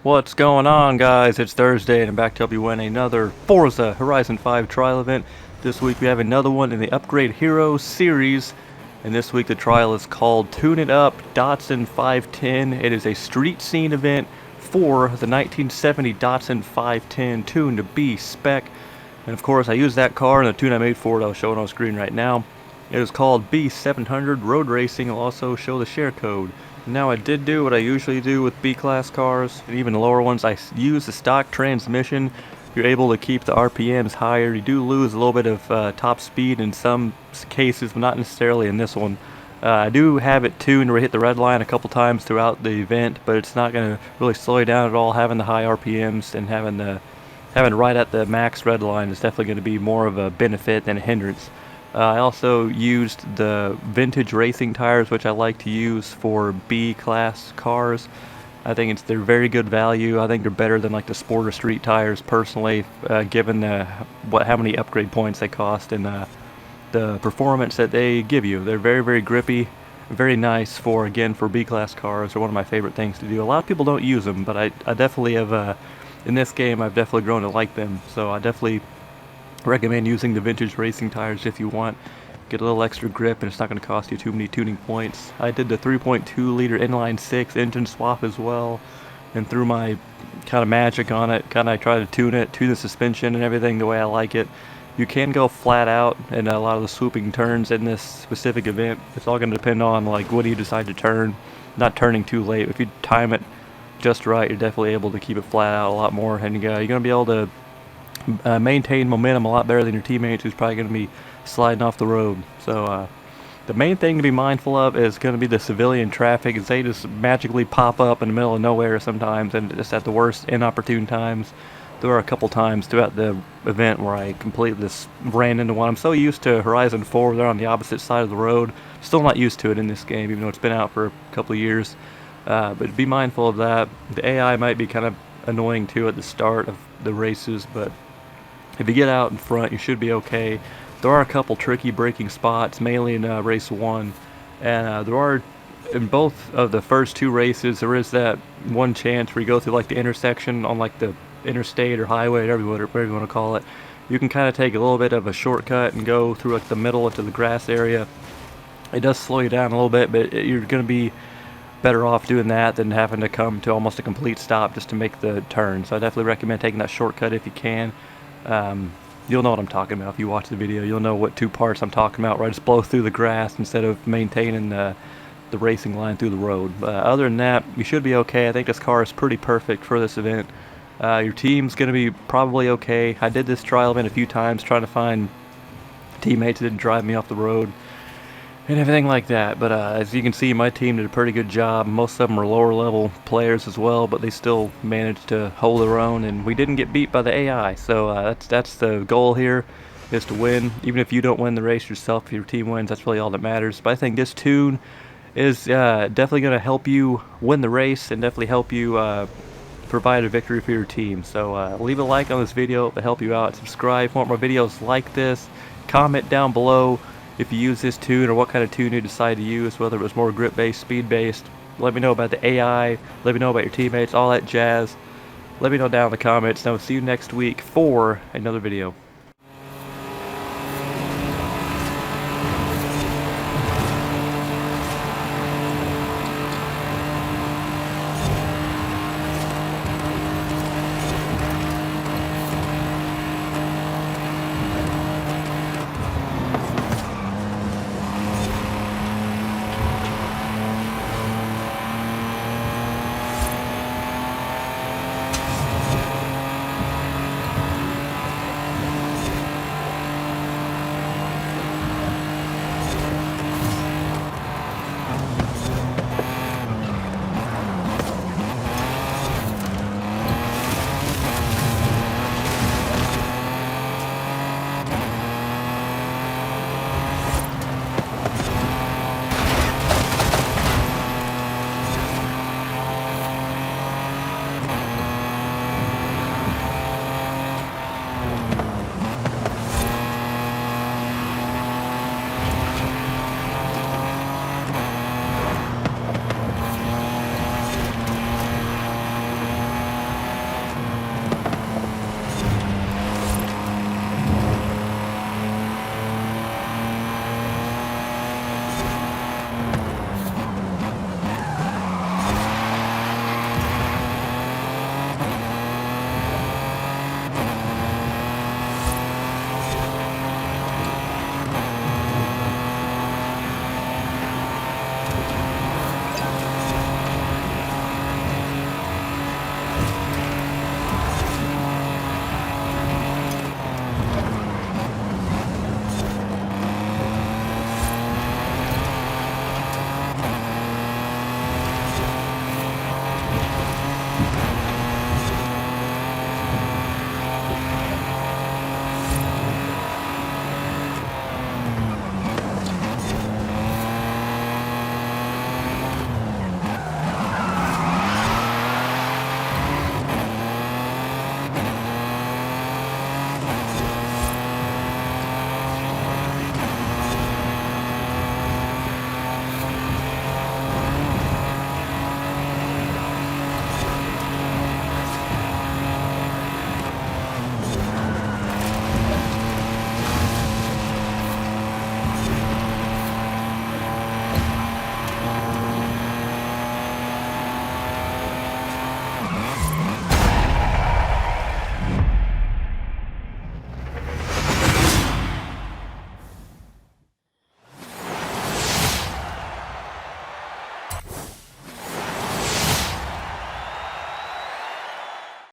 What's going on, guys? It's Thursday and I'm back to help you win another Forza Horizon 5 trial event. This week we have another one in the Upgrade Heroes series, and this week the trial is called Tune It Up Datsun 510. It is a street scene event for the 1970 Datsun 510 tuned to B spec, and of course I used that car and the tune I made for it I'll show it on screen right now. It is called B700 Road Racing. I'll also show the share code. Now I did do what I usually do with B-class cars, and even lower ones. I use the stock transmission. You're able to keep the RPMs higher. You do lose a little bit of top speed in some cases, but not necessarily in this one. I do have it tuned where I hit the red line a couple times throughout the event, but it's not going to really slow you down at all. Having the high RPMs and having right at the max red line is definitely going to be more of a benefit than a hindrance. I also used the vintage racing tires, which I like to use for B-class cars. I think they're very good value. I think they're better than like the sport or street tires personally, given how many upgrade points they cost and the performance that they give you. They're very, very grippy, very nice for B-class cars. They're one of my favorite things to do. A lot of people don't use them, but I definitely have, in this game, I've definitely grown to like them. So I definitely recommend using the vintage racing tires if you want. Get a little extra grip and it's not going to cost you too many tuning points. I did the 3.2 liter inline 6 engine swap as well, and threw my kind of magic on it. I try to tune the suspension and everything the way I like it. You can go flat out in a lot of the swooping turns in this specific event. It's all going to depend on like what do you decide to turn. Not turning too late. If you time it just right, you're definitely able to keep it flat out a lot more, and you're going to be able to maintain momentum a lot better than your teammates who's probably going to be sliding off the road. So the main thing to be mindful of is going to be the civilian traffic, as they just magically pop up in the middle of nowhere sometimes, and just at the worst inopportune times. There were a couple times throughout the event where I completely just ran into one. I'm so used to Horizon 4, they're on the opposite side of the road. Still not used to it in this game, even though it's been out for a couple of years. But be mindful of that. The AI might be kind of annoying too at the start of the races, but if you get out in front, you should be okay. There are a couple tricky braking spots, mainly in race 1, and there are, in both of the first two races, there is that one chance where you go through like the intersection on like the interstate or highway, whatever you want to call it. You can kind of take a little bit of a shortcut and go through like the middle into the grass area. It does slow you down a little bit, but you're going to be better off doing that than having to come to almost a complete stop just to make the turn. So I definitely recommend taking that shortcut if you can. You'll know what I'm talking about if you watch the video. You'll know what two parts I'm talking about, where I just blow through the grass instead of maintaining the racing line through the road. Other than that, you should be okay. I think this car is pretty perfect for this event. Your team's going to be probably okay. I did this trial event a few times trying to find teammates that didn't drive me off the road and everything like that, but as you can see, my team did a pretty good job. Most of them are lower level players as well, but they still managed to hold their own, and we didn't get beat by the AI. So that's the goal here, is to win. Even if you don't win the race yourself, if your team wins, that's really all that matters. But I think this tune is definitely going to help you win the race and definitely help you provide a victory for your team. So leave a like on this video to help you out. Subscribe for more videos like this. Comment down below if you use this tune or what kind of tune you decide to use, whether it was more grip-based, speed-based. Let me know about the AI, let me know about your teammates, all that jazz. Let me know down in the comments, and I will see you next week for another video.